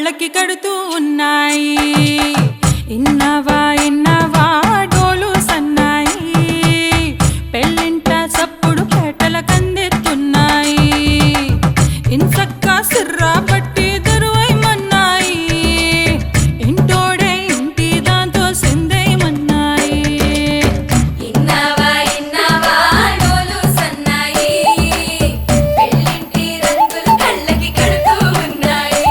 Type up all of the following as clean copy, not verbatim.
కళ్ళకి కడుతూ ఉన్నాయి. ఇన్నవా ఇన్నవా డోలు సన్నాయి, పెళ్ళింట సప్పుడు పేటల కందెత్తున్నాయి. ఇన్సక్క సిర్రా పట్టి దరువైమన్నాయి, ఇంటోడే ఇంటి దాంతో సిందేయమన్నాయి. ఇన్నవా ఇన్నవా డోలు సన్నాయి, పెళ్ళింటి రంగులు కళ్ళకి కడుతూ ఉన్నాయి.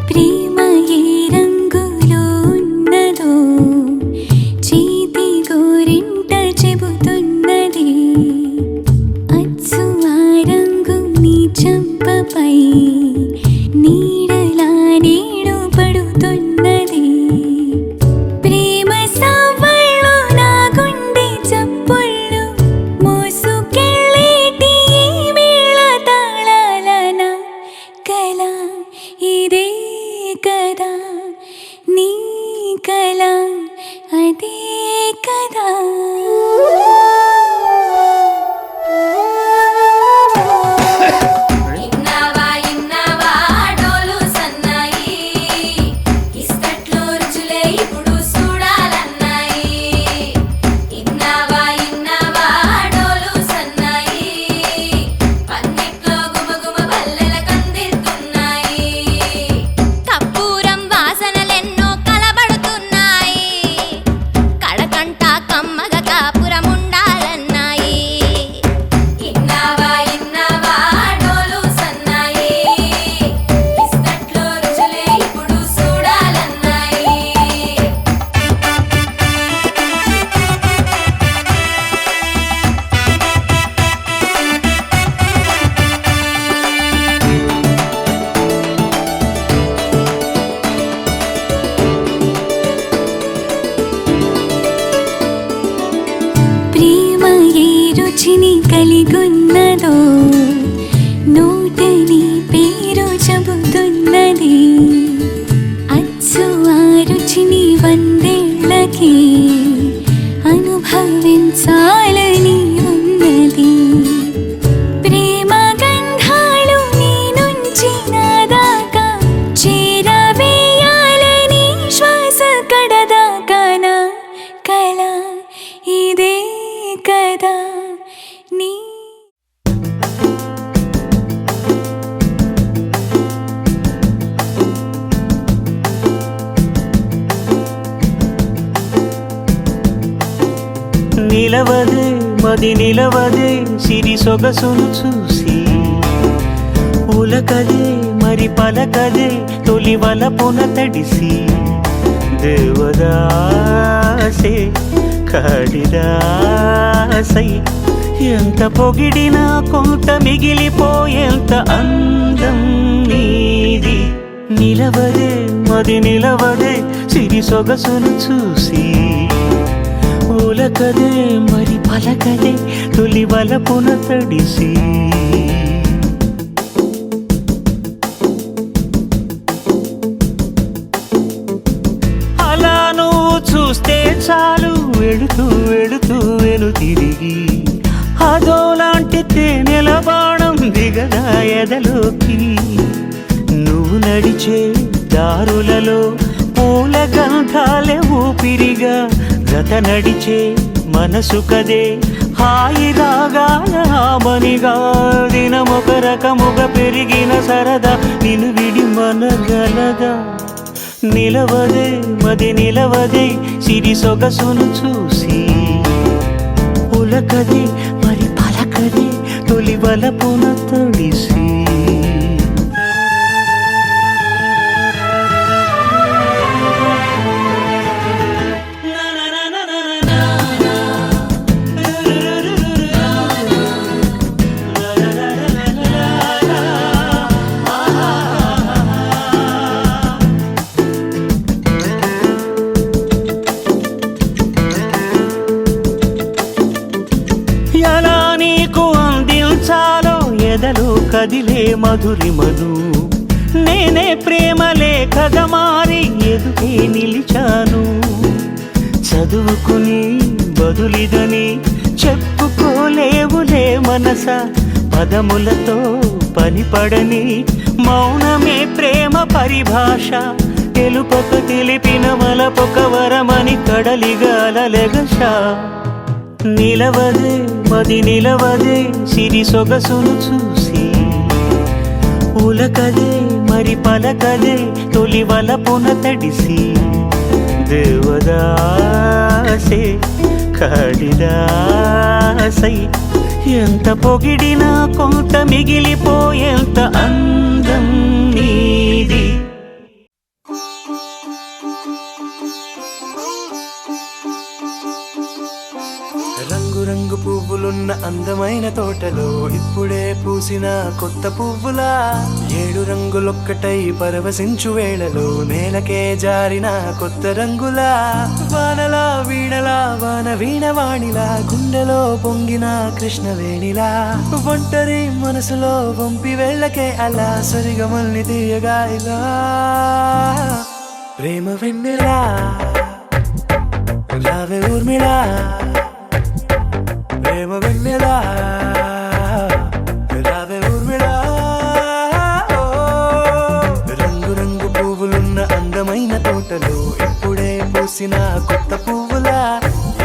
ప్రేమ ఏ రంగులో ఉన్నదో చేతి గోరింట చెబుతున్నది. అచ్చు ఆ రంగు నీ చెంపపై నీడలా నీడు పడుతున్నది. ప్రేమ సవ్వళ్ళు నా గుండె చప్పుళ్ళు మోసుకెళ్ళేటి ఈ మేళ తాళాలన కల ఇదే కదా నీ కల అదే కదా. ఇన్నవా ఇన్నవా డోలు సన్నాయి, ఇస్తట్లో రుచులే ఇప్పుడు చూడాలన్నాయి. ఇన్నవా ఇన్నవా డోలు సన్నాయి, పన్నెట్లో గుమగుమ పల్లెల కందిస్తున్నాయి. కర్పూరం వాసనలెన్నో కలబడుతున్నాయి, కడకంట కమ్మగ కాపురం ఉండాలన్నాయి. ఇన్నవా ఇన్నవా డోలు సన్నాయి, ఇస్తట్లో రుచులే ఇప్పుడు చూడాలన్నాయి. ప్రేమ ఏ రుచిని కలిగున్నదో నోటని పేరు చెబుతున్నది. అచ్చు ఆ రుచిని వందేళ్ళకి అనుభవించాలని ఉన్నది. ప్రేమ గంధాలు నీ నుంచి నా దాకా చేరవేయాలని శ్వాస కడదాకా నా కల ఇదే కదా నీ. నిలవదే మది నిలవదే సిరి సొగసును చూసి, ఉలకదే మరి పలకదే తొలి వలపున తడిసి. దేవదాసే కాళిదాసై ఎంత పొగిడినా కొంత మిగిలిపోయేంత అందం నీది. నిలవదే మది నిలవదే సిరి సొగసును చూసి, ఉలకదే మరి పలకదే తొలి వలపున తడిసి. అలా నువ్వు చూస్తే చాలు వెళుతూ వెళుతూ వెను తిరిగి, అదోలాంటి తేనెల బాణం దిగదా ఎదలోకి. నువ్వు నడిచే దారులలో పూల గంధాలే ఊపిరిగా, జత నడిచే మనసు కదే హాయి రాగాల హామనిగా. దినమొక రకముగా పెరిగిన సరదా నిన్ను విడి మనగలదా. నిలవదే మది నిలవదే సిరి సొగసును చూసి, ఉలకదే మరి పలకదే తొలి వలపున తడిసి. ఎలా నీకు అందించాలో ఎదలో కదిలే మధురిమను, నేనే ప్రేమ లేఖగా మారి ఎదుగే నిలిచాను. చదువుకుని బదులిదని చెప్పుకోలేవులే మనస, పదములతో పనిపడని మౌనమే ప్రేమ పరిభాష, తెలుపక తెలిపిన వలపొక వరమని కడలిగాలెగష. నిలవదే మది నిలవదే సిరి సొగసును చూసి, ఉలకదే మరి పలకదే తొలి వలపున తడిసి, దేవదాసే కాళిదాసై ఎంత పొగిడినా కొంత మిగిలిపోయేంత అందం నీది. రంగు పువ్వులున్న అందమైన తోటలో ఇప్పుడే పూసిన కొత్త పువ్వులా, 7 రంగులొక్కటై పరవశించు వేళలో నేలకే జారిన కొత్త రంగులా, వానలా వీణలా వాన వీణవాణిలా గుండెలో పొంగిన కృష్ణవేణిలా, ఒంటరి మనసులో వంపి వెళ్ళకే అలా సరిగమల్ని తీయగా ఇలా, ప్రేమ వెన్నెలా రావే ఊర్మిళా, ప్రేమ వెన్నెలా రావే ఊర్మిళా. రంగు రంగు పువ్వులున్న అందమైన తోటలో ఇప్పుడే పూసిన కొత్త పువ్వులా,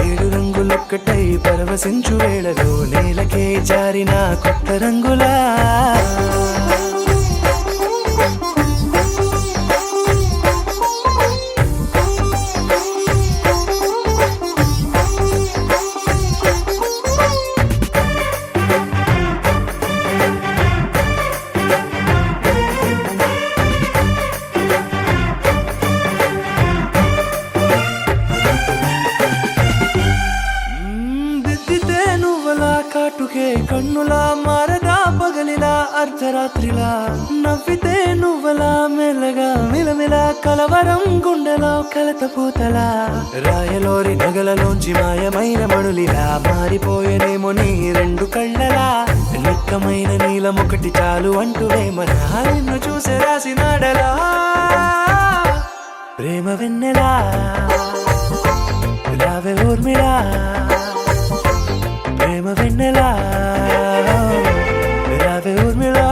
7 రంగులొక్కటై పరవశించు వేళలో నేలకే జారిన కొత్త రంగులా. కాటుకే కన్నులా మారదా పగలిలా అర్ధరాత్రిలా, నవ్వితే నువ్వలా మెల్లగా మిలమిలా కలవరం గుండెలో కలతపూతలా, రాయలోరి నగలలోంచి మాయమైన మణులిలా మారిపోయేనేమో నీ 2 కళ్ళలా, నిక్కమైన నీలమొకటి చాలు అంటూ వేమన నిన్ను చూసే రాసినాడలా, ప్రేమ వెన్నెలా రావే ఊర్మిళా, ప్రేమ వెన్నెలా రావే ఊర్మిళా.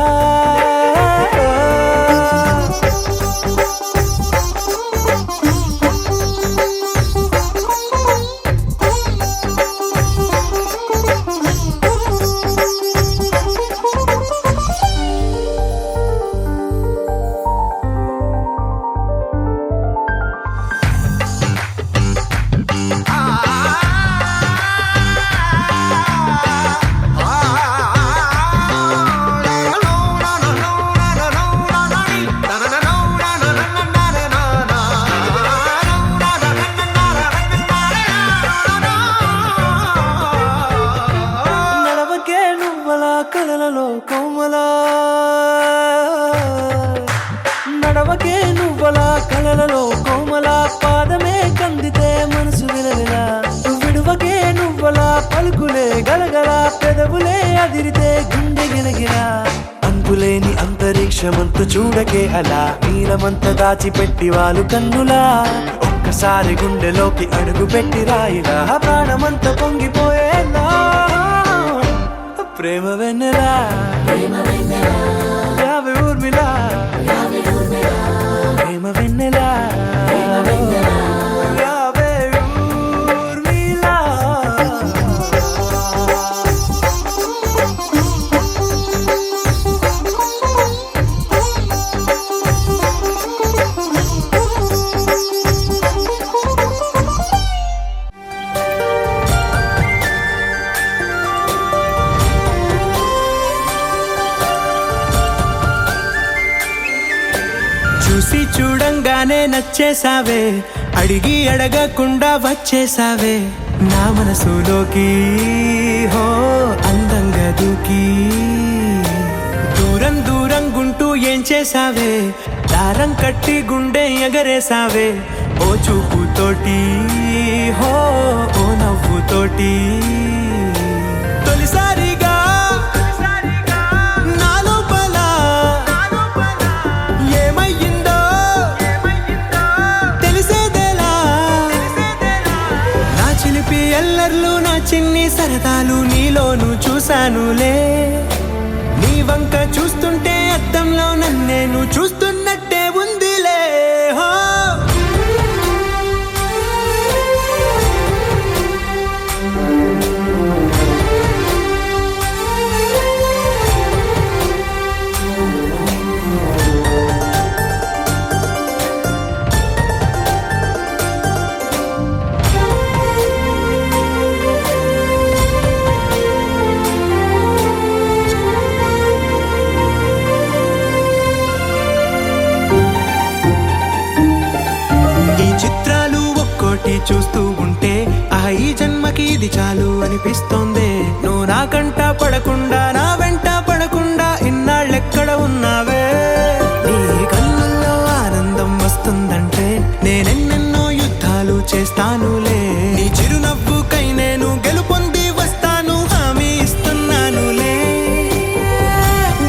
కలలలో కోమలా నడవకే నువ్వలా, కలలలో కోమలా పాదమే కందితే మనసు విలవిలా, విడువకే నువ్వలా పలుకులే గలగల పెదవులే అదిరితే గుండె గిలగిలా, అంతులేని అంతరిక్షమంతు చూడకే అలా నీలమంత దాచిపెట్టి వాళ్ళు కన్నులా, ఒక్కసారి గుండెలోకి అడుగు పెట్టి రాయిలా ప్రాణమంత పొంగిపోయేలా, ప్రేమ వెన్నెలా రావే ఊర్మిళా, ప్రేమ వెన్నెలా రావే ఊర్మిళా. చూసి చూడంగానే నచ్చేసావే, అడిగి అడగకుండా వచ్చేసావే నా మనసులోకి, హో అందంగా దూకి, దూరం దూరం గుంటూ ఏం చేసావే, దారం కట్టి గుండె ఎగరేసావే ఓ చూపుతోటి, హో ఓ నవ్వుతోటి, తొలిసారిగా చిలిపి ఎల్లర్లు నా చిన్ని సరదాలు నీలోను చూశానులే నీ వంక చూస్తుంటే అద్దంలో నన్నేను చూస్తున్నట్టే ఉందిలే హో చూస్తూ ఉంటే ఈ జన్మకి ఇది చాలు అనిపిస్తోంది నువ్వు నా కంట పడకుండా నా వెంట పడకుండా ఇన్నాళ్ళెక్కడ ఉన్నావే నీ కళ్ళల్లో ఆనందం వస్తుందంటే నేనెన్నెన్నో యుద్ధాలు చేస్తానులే నీ చిరునవ్వుకై నేను గెలుపొంది వస్తాను హామీ ఇస్తున్నానులే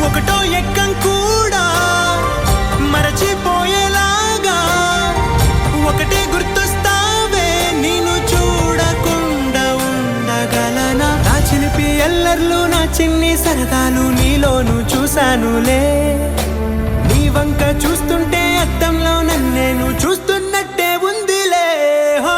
ఒకటో ఎక్కం కూడా మరచిపోయేలాగా ఒకటే గుర్తు ఎల్లర్లు నా చిన్ని సరదాలు నీలోను చూశానులే నీ వంక చూస్తుంటే అద్దంలో నన్నేను చూస్తున్నట్టే ఉందిలే హో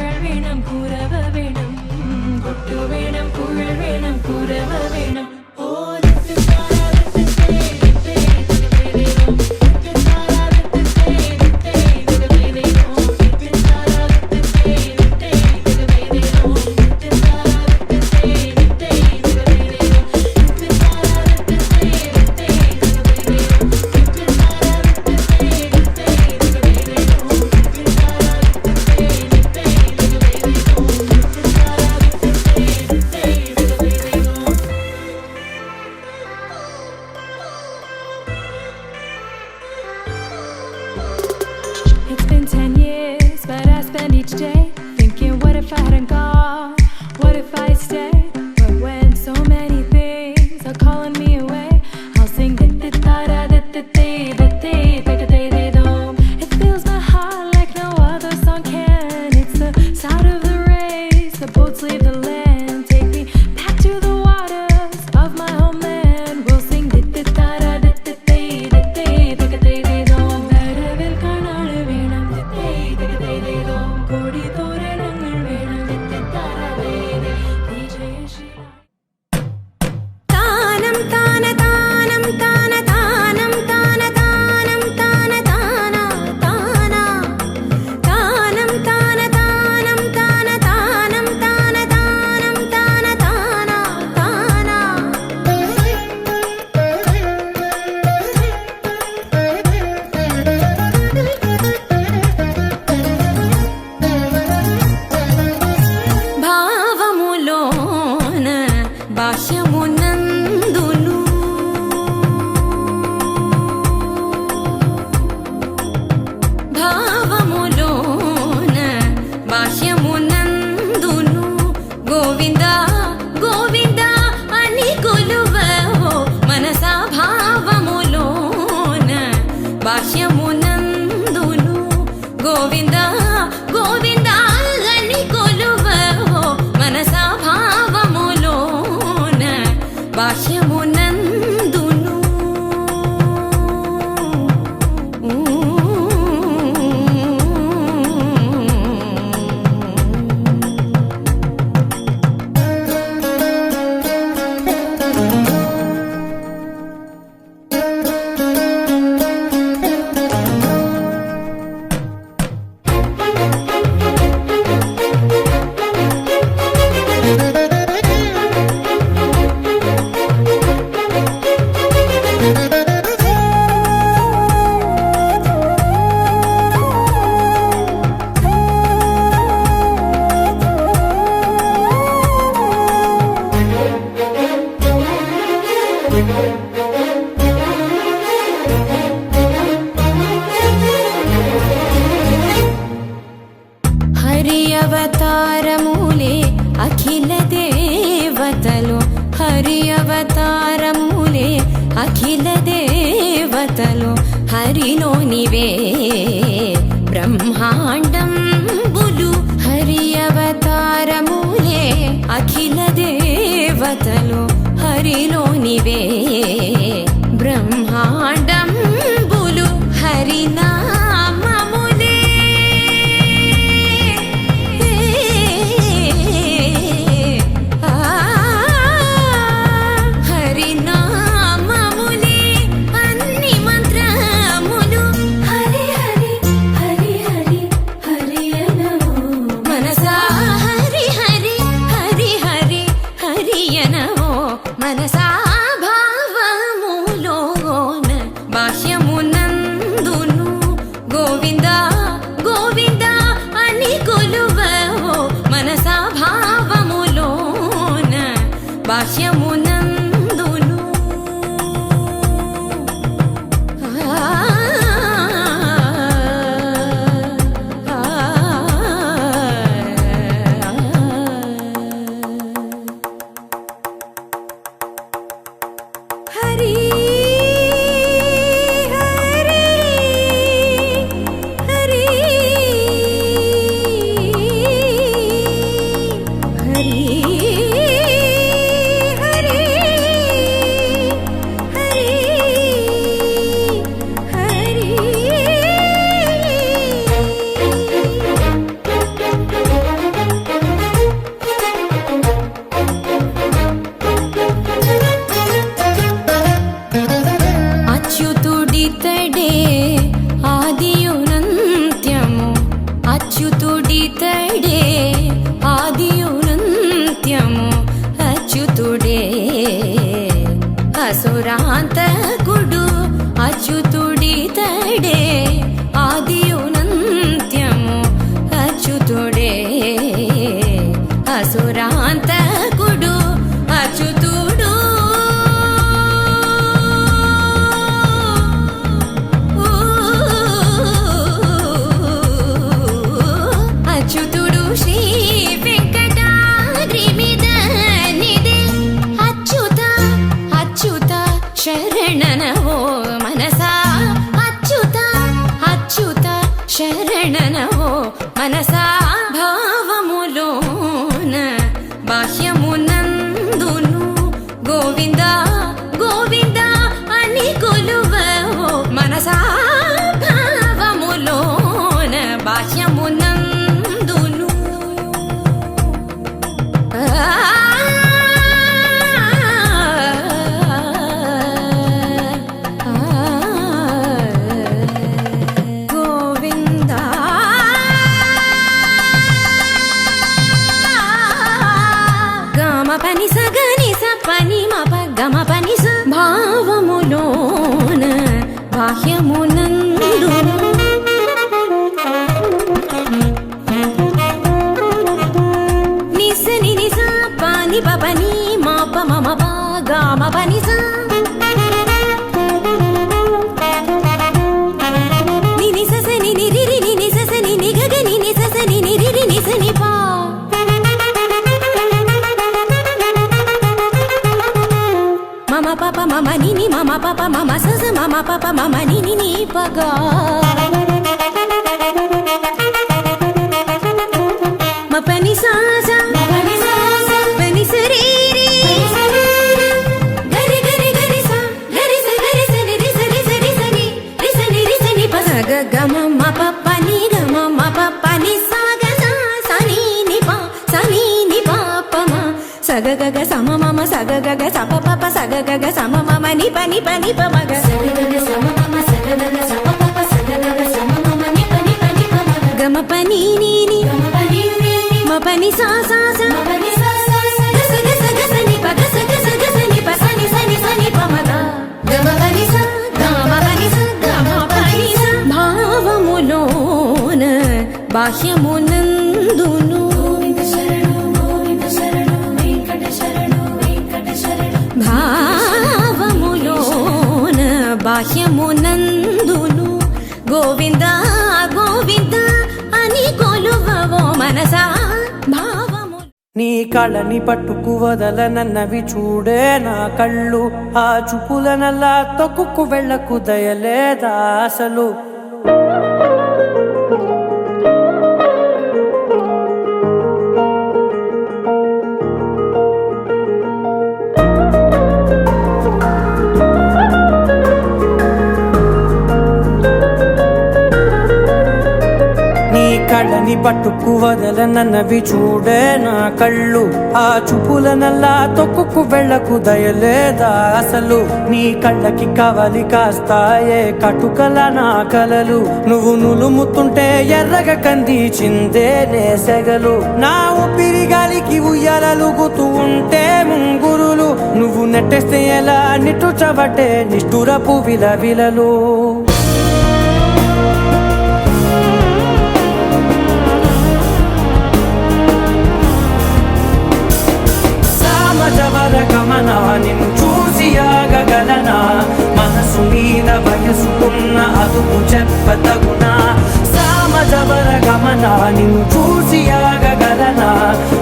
കുഴൽ വേണം കുരവ വേണം കൊട്ടു വേണം കുഴൽ വേണം കുരവ വേണം It's been 10 years, but I spend each day thinking, what if I hadn't gone? What if I stayed? But when so many things are calling me away, I'll sing da da da da da da da da da. It fills my heart like no other song can. It's the sound of the race, the boats leave the land. Take me back to the waters of my homeland. We'll sing da da da da da da da da da da. വരവിൽ കാണാള് വേണം കോടി തോരണങ്ങൾ വേണം വിജയശീല താനം താന താനം താന താനം താന താനം താന താന താന താനം താന താനം താന താനം താന താനം താന താന భావములోన భాష్యమునందును భావములోన భాష్యమునందును గోవింద గోవింద అని కొలువవో మనసా భావములోన భాష్యమునందును గోవింద గోవింద అని కొలువవో మనసా భావములోన భాష్యమునందును హరి అవతారములే అఖిల దేవతలు హరి అవతారములే అఖిల దేవతలు హరిలోనివే బ్రహ్మాండంబులు హరి అవతారములే అఖిల దేవతలు హరిలోనివే బ్రహ్మాండంబులు హరినామములే హరినామములే అన్ని మంత్రములు ఆదియునంత్యము అచ్యుతుడితడే ఆదియునంత్యము అచ్యుతుడే అసురాంతకుడు అచ్యుతుడితడే ఆదియునంత్యము అచ్యుతుడే అసురాంతకుడు అచ్యుతుడు అచ్యుతుడు శ్రీ వెంకటాద్రి మీద నిదే అచ్యుత అచ్యుత శరణనవో మనసా అచ్యుత అచ్యుత శరణనవో మనసా భావములోన బాహ్యమునందును గోవింద గోవింద అని కొలువవో మనసా భావములోన బాహ్యమునందును గోవింద గమ పని సగని స పని మప గమ పని స భావములోన బాహ్యమునందు నిస ని నిస పాని పని మాప మమ పా గమ పని స ని నిస స ని ని రి రి ని నిస స ని ని గ గ ని నిస స ని ని రి రి ని స ని పా మమ పాప మమ ని ని మమ పాప మమ స స మమ పాప మమ ని ని ని పగ మ పని సా స పని స రి రి గరి గరి గరి స గరి స ని రి స రి స రి స ని రి స ని రి స ని ప స గ గ మ మ ప ప ని గ మ మ ప ప ని స గ స స ని ని ప స ని ని ప ప మ స గ గ గ స మ మ మ స గ గ గ స ప ప ప స గ గ గ స మ మ మ ని ప ని ప ని ప మ గ స గ గ గ స మ మ మ స గ గ గ స ప ప ప స గ గ గ స మ మ మ ని ప ని ప ని ప మ గ మ ప ని ని ని మ ప ని సా సా స గ స గ స గ స ని ప గ స గ స గ స ని ప స ని స ని స ని ప మ గ గ మ ప ని స గ మ ప ని స గ మ ప ని స భావములోన బాహ్యమునందును భావములోన బాహ్యమునందును గోవింద గోవింద అని కొలువవో మనసా భావము నీ కళని పట్టుకు వదలనన్నవి చూడే నా కళ్ళు ఆ చూపులనల్లా తొక్కుకు వెళ్ళకు దయలేదా అసలు కళ్ళని పట్టుకు వదలనన్నవి చూడే నా కళ్ళు ఆ చూపులనల్లా తొక్కుకు వెళ్ళకు దయలేదా అసలు నీ కళ్ళకి కవలి కాస్తాయే కటుకల నా కలలు నువ్వు నులుముతుంటే ఎర్రగ కందిచిందే నేసెగలు నా ఊపిరి గాలికి ఉయ్యాలలుగుతూ ఉంటే ముంగురులు నువ్వు నెట్టేస్తే ఎలా నిట్టుచబట్టే నిష్ఠురపు విలవిలలు గమనా నిన్ను చూసి ఆగగలనా మనసు మీద వయసుకున్న అదుపు చెప్పతగునా సామజవర గమనా నిన్ను చూసి ఆగగలనా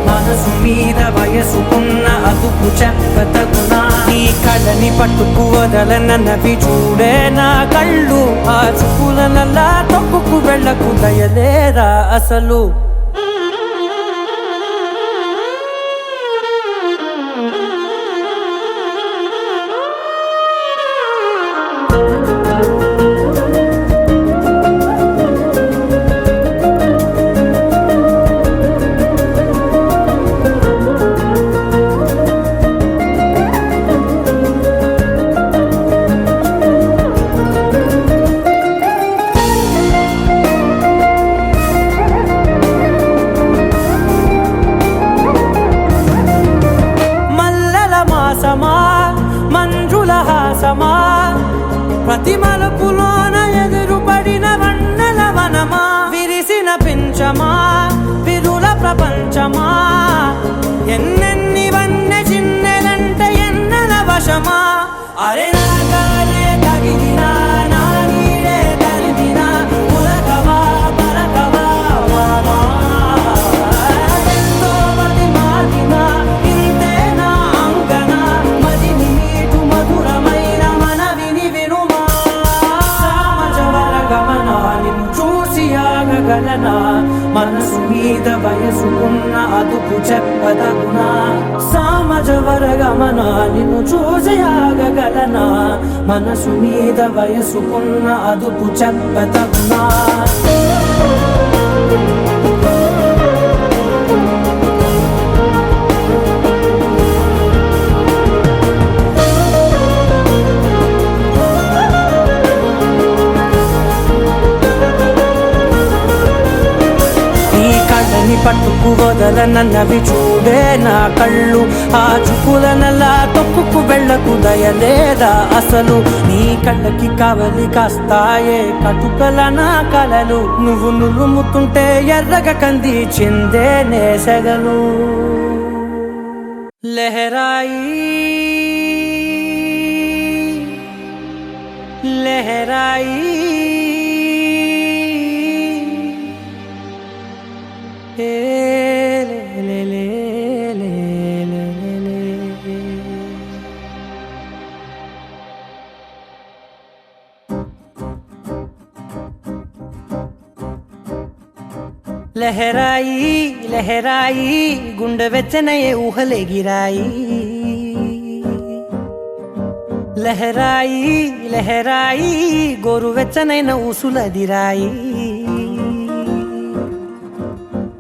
మనసు మీద వయసుకున్న అదుపు చెప్పతగునా నీ కళ్ళని పట్టుకు వదలనన్నవి చూడే నా కళ్ళు ఆ చూపులనల్లా తొక్కుకు వెళ్ళకు దయలేరా అసలు చూసియాగగలనా మనసు మీద వయసుకున్న అదుపు చెప్పదగునా సామజవరగమన నిన్ను చూసియాగగలనా మనసు మీద వయసుకున్న అదుపు చెప్పదగునా పట్టుకు వదలనన్నవి చూడే నా కళ్ళు ఆ చుకుల నల్లా తొక్కుకు వెళ్ళకు దయలేదా అసలు నీ కళ్ళకి కవలి కాస్తాయే కటుకల నా కలలు నువ్వు నులుముతుంటే ఎర్రగ కంది చిందే నేసగలు లహరాయి లహరాయి లహరాయి లహరాయి గుండె వెచ్చనయే ఊహలెగిరాయి లహరాయి లహరాయి గోరు వెచ్చనైన ఊసులదిరాయి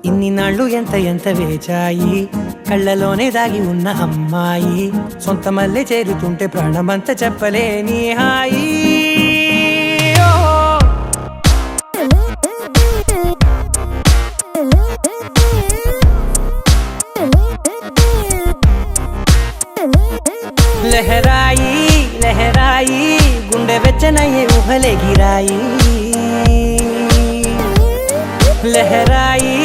ఇన్ని నాళ్ళు ఎంత ఎంత వేచాయి కళ్ళలోనే దాగి ఉన్న అమ్మాయి సొంత మల్లె చేరుతుంటే ప్రాణమంతా చెప్పలేని హాయి లహరాయి లహరాయి గుండె వెచ్చనయ్యే ఊహలెగిరాయి లహరాయి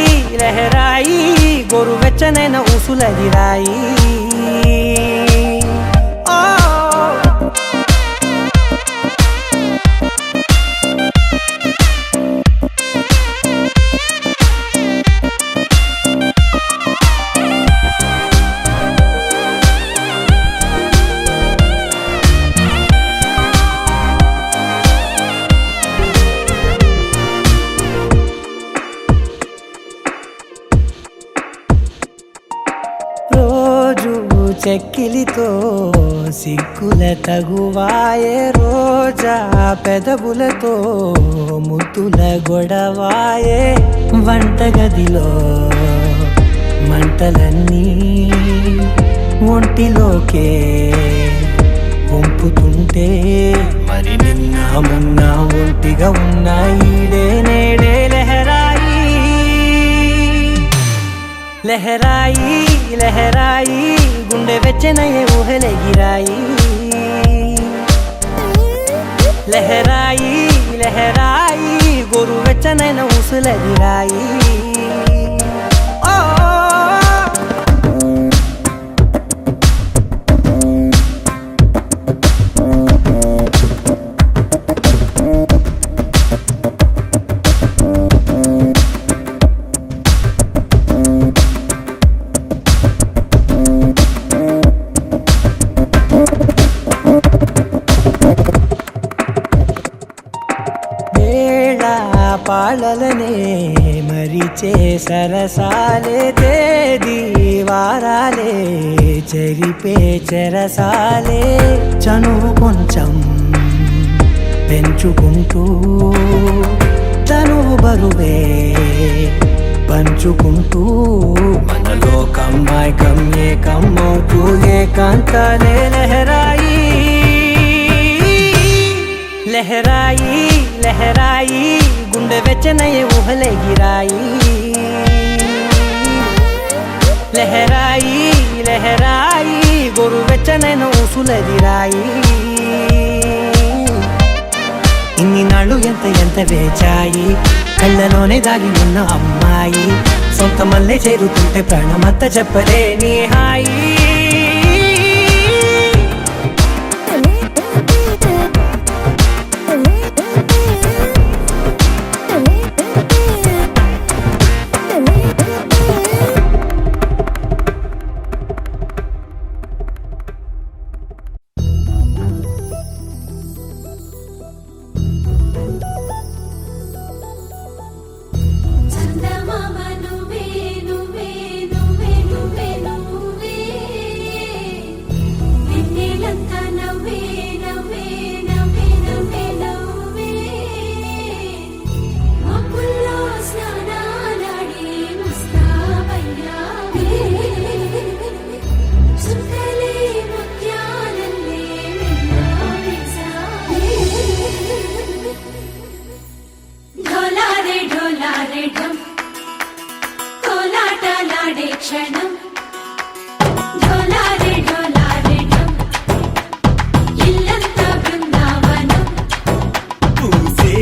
లహరాయి గోరు వెచ్చనైన ఊసులదిరాయి చెక్కిలితో సిగ్గుల తగువాయే రోజా పెదవులతో ముద్దుల గొడవాయే వంటగదిలో మంటలన్నీ ఒంటిలోకే వంపుతుంటే మరి నిన్న మొన్న ఒంటిగా ఉన్నాయి నేడే లహరాయి లహరాయి లహరాయి గుండె వెచ్చనయ్యే ఊహలెగిరాయి లహరాయి లహరాయి గోరు వెచ్చనైన ఊసులదిరాయి పాలలనే మరిచే సరసాలే తేదీ వారాలే చెరిపే చెరసాలే చనువు కొంచెం పెంచుకుంటూ తనువు బరువే పంచుకుంటూ మనలో కమ్మాయికం ఏకమవుతూ ఏకాంతాలే లహరాయి లహరాయి లహరాయి గుండె వెచ్చనయ్యే ఊహలెగిరాయి లహరాయి లహరాయి గోరు వెచ్చనైన ఊసులదిరాయి ఇన్ని నాళ్ళు ఎంత ఎంత వేచాయి కళ్ళలోనే దాగి ఉన్న అమ్మాయి సొంత మల్లె చేరుతుంటే ప్రాణమంతా చెప్పలేని హాయి డోలారే ఢమ్ కోలాటలాడే క్షణం డోలారే డోలారే ఢమ్ ఇల్లంతా బృందావనం పూసే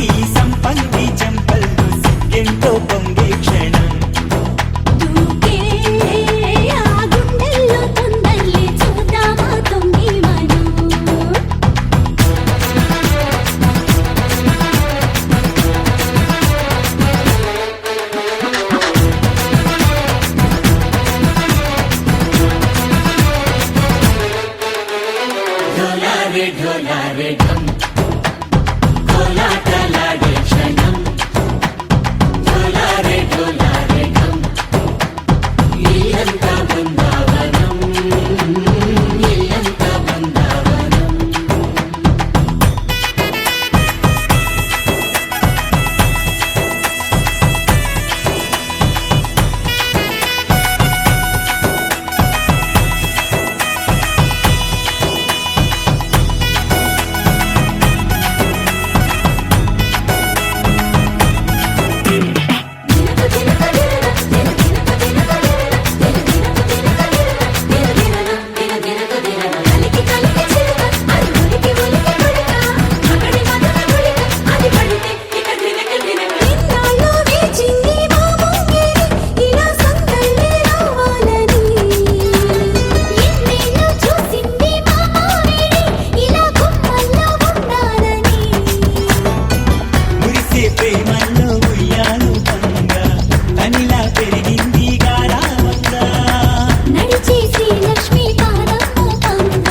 ఈ సంపంగి చెంపల్లో సిగ్గెంతో పొంగే క్షణం దూకే ఆ గుండెల్లో తొందరలే చూద్దామా తొంగి మనం డోలారే డోలారే ఢమ్ కోలాటలాడే క్షణం డోలారే డోలారే ఢమ్ ఇల్లంతా బృందావనం ఇల్లంతా బృందావనం మురిసే ప్రేమల్లో ఉయ్యాలు పంగా తనిలా పెరిగింది గారావంగా నడిచే శ్రీలక్ష్మి పాదమ్మ పంగ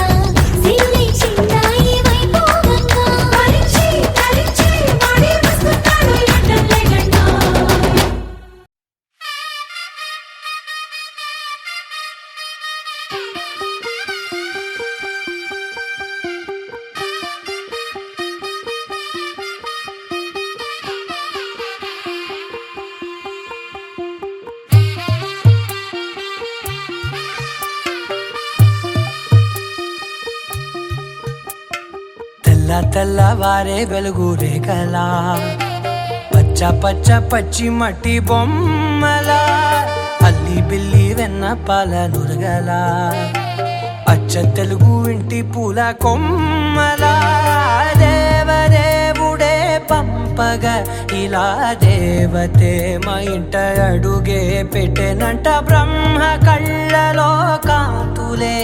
సిరులే చిందాయి వైభోగంగా తరించి తరించి వాడే వస్తున్నాడు లండన్ లెగండా తెల్ల తెల్లవారే వెలుగు రేఖలా పచ్చ పచ్చ పచ్చి మట్టి బొమ్మలా అల్లి బిల్లి వెన్న పాల నురగలా అచ్చ తెలుగు ఇంటి పూల కొమ్మలా దేవదేవుడే పంపగా ఇలా దేవతే మా ఇంట అడుగే పెట్టెనంట బ్రహ్మ కళ్ళలో కాంతులే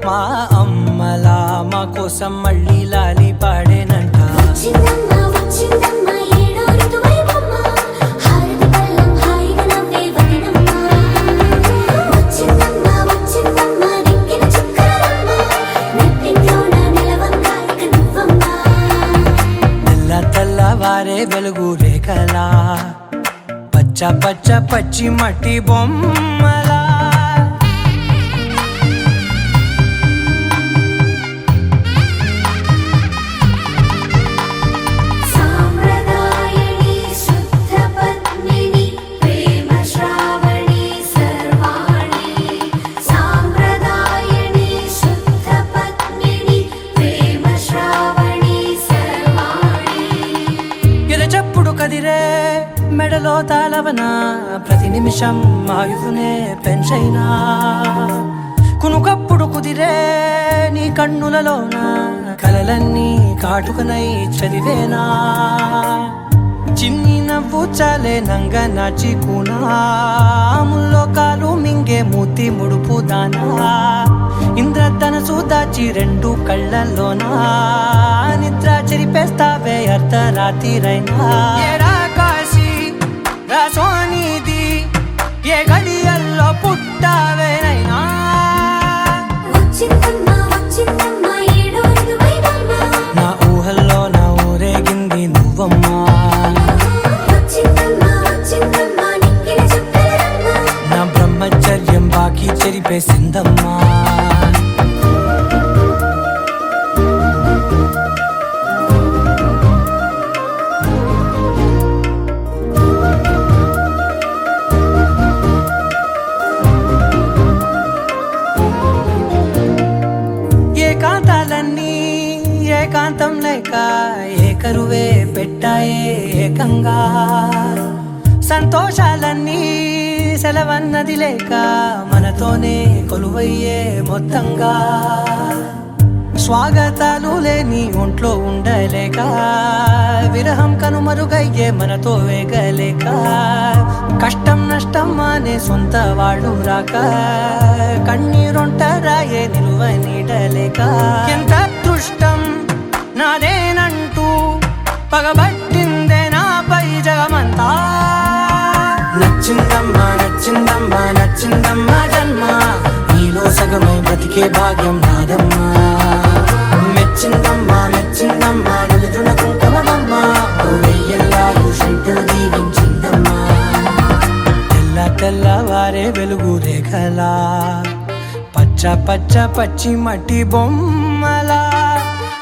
మా అమ్మలా మా కోసం మళ్ళీ లాలి పాడేనంట వచ్చిందమ్మ వచ్చిందమ్మ ఏడో ఋతువైవమ్మ హారతి పళ్ళం హాయిగా నవ్వే వదినమ్మ వచ్చిందమ్మ వచ్చిందమ్మ నెక్కిన చుక్కలమ్మ నెట్టింట్లోన నిలవంగా ఇక నువ్వమ్మ తెల్ల తెల్లవారే వెలుగు రేఖలా పచ్చ పచ్చ పచ్చి మట్టి బొమ్మలా సాంప్రదాయని శుద్ధ పద్మిని ప్రేమ శ్రావణి సర్వాణి సాంప్రదాయని శుద్ధ పద్మిని ప్రేమ శ్రావణి సర్వాణి ఎరచప్పుడు కదిరే మెడలో తాళవన ప్రతి నిమిషం ఆయువునే పెంచైనా కునుకప్పుడు కుదిరే నీ కన్నులలోన కలలన్నీ కాటుకనై చదివేనా చిన్ని నవ్వు చాలే నంగ నాచి కూనాముల్లో కాలు మింగే మూతి ముడుపు దానా ఇంద్రధనసు దాచి రెండు కళ్ళల్లోనా నిద్ర చెరిపేస్తావే అర్ధరాత్రిరైనా ఏరా కాశీ రా సోనిది ఏ గడియల్లో పుట్టావేనైనా వచ్చిందమ్మ వచ్చిందమ్మ ఏడో ఋతువైవమ్మ నా ఊహల్లో నా ఊరేగింది నువ్వమ్మా వచ్చిందమ్మ వచ్చిందమ్మ నెక్కిన చుక్కలమ్మ నా బ్రహ్మచర్యం బాకీ చెరిపేసిందమ్మా ఏకాంతాలన్నీ ఏకాంతం లేక ఏకరువే పెట్టాయే ఏకంగా సంతోషాలన్నీ సెలవన్నది లేక మనతోనే కొలువయ్యే మొత్తంగా స్వాగతాలు లేని ఒంట్లో ఉండలేక విరహం కనుమరుగయ్యే మనతో వేగలేక కష్టం నష్టం అనే సొంత వాళ్ళు రాక కన్నీరొంటరాయే నిలువ నీడలేక ఎంత అదృష్టం నాదేనంటూ పగబట్టిందే నాపై జగమంతా నచ్చిందమ్మా నచ్చిందమ్మా నచ్చిందమ్మా జన్మ నీలో సగమై బ్రతికే భాగ్యం నాదమ్మా మెచ్చిందమ్మా మెచ్చిందమ్మా నిలుతున్న కుంకుమమ్మా వెయ్యల్లాలు శంకరు దీవించిందమ్మా తెల్ల తెల్లవారే వెలుగు రేఖలా పచ్చ పచ్చ పచ్చి మట్టి బొమ్మలా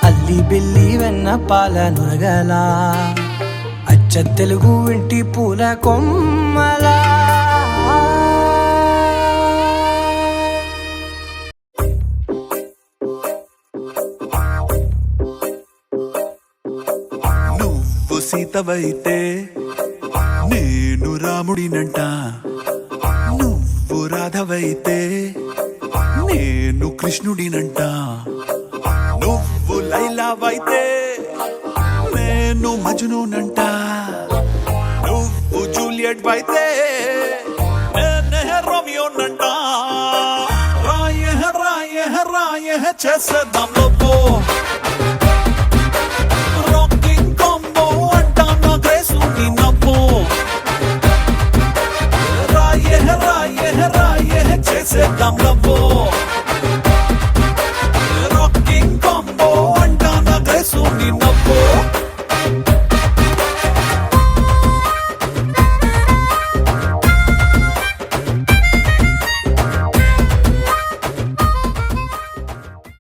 అల్లి బిల్లి వెన్న పాల నురగలా అచ్చ తెలుగు ఇంటి పూల కొమ్మలా నువ్వు సీతవైతే నేను రాముడినంట, నువ్వు రాధవైతే నేను కృష్ణుడినంట, నువ్వు లైలావైతే నేను మజ్నూనంట, నువ్వు జూలియట్ అయితే నేనే రోమియోనంట. రాయ రాయ రాయ చేసేద్దాం లోపో